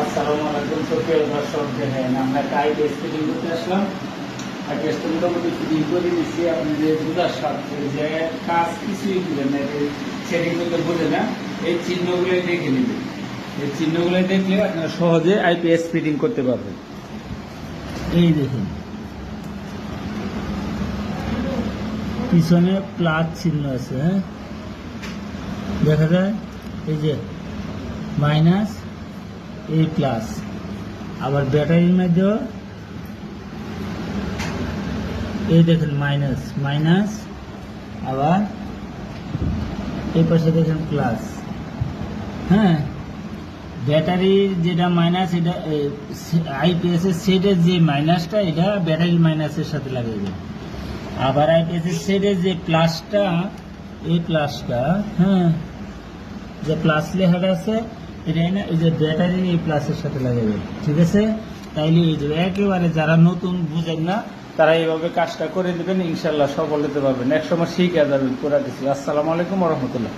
আসসালামু আলাইকুম সুপ্রিয় দর্শক, দেখেন আমরা একটা আইপিএস ফিটিং করতে আসলাম। আইপিএসটা মোটামুটি ফিটিং করে দিচ্ছি। আপনি যে বুঝার সাথে যে কাজ কিছুই বুঝেন না, সেটিং করতে বোঝে না, এই চিহ্নগুলোই দেখে নেবেন। এই চিহ্নগুলোই দেখলে আপনারা সহজে আইপিএস ফিটিং করতে পারবেন। এই দেখুন পিছনে প্লাস চিহ্ন আছে, হ্যাঁ দেখা যায়, এই যে মাইনাস, এই প্লাস। আবার ব্যাটারির মধ্যেও এই দেখেন মাইনাস মাইনাস, আবার এই পাশে দেখেন প্লাস। হ্যাঁ, ব্যাটারির যেটা মাইনাস, এটা আইপিএস এর সেটের যে মাইনাসটা, এটা ব্যাটারির মাইনাসের সাথে লাগাইবে। আবার আইপিএস এর সেটের যে প্লাসটা, এই প্লাসটা, হ্যাঁ, যে প্লাস লেখাটা আছে, এটা না এই যে ব্যাটারির এই প্লাসের সাথে লাগাইবে। ঠিক আছে, তাইলে এই যে একেবারে যারা নতুন বুঝেন না, তারা এইভাবে কাজটা করে দেবেন, ইনশাল্লাহ সফল হতে পারবেন। একসময় শিখে যাবেন পুরা কিছু। আসসালামু আলাইকুম ওয়া রাহমাতুল্লাহ।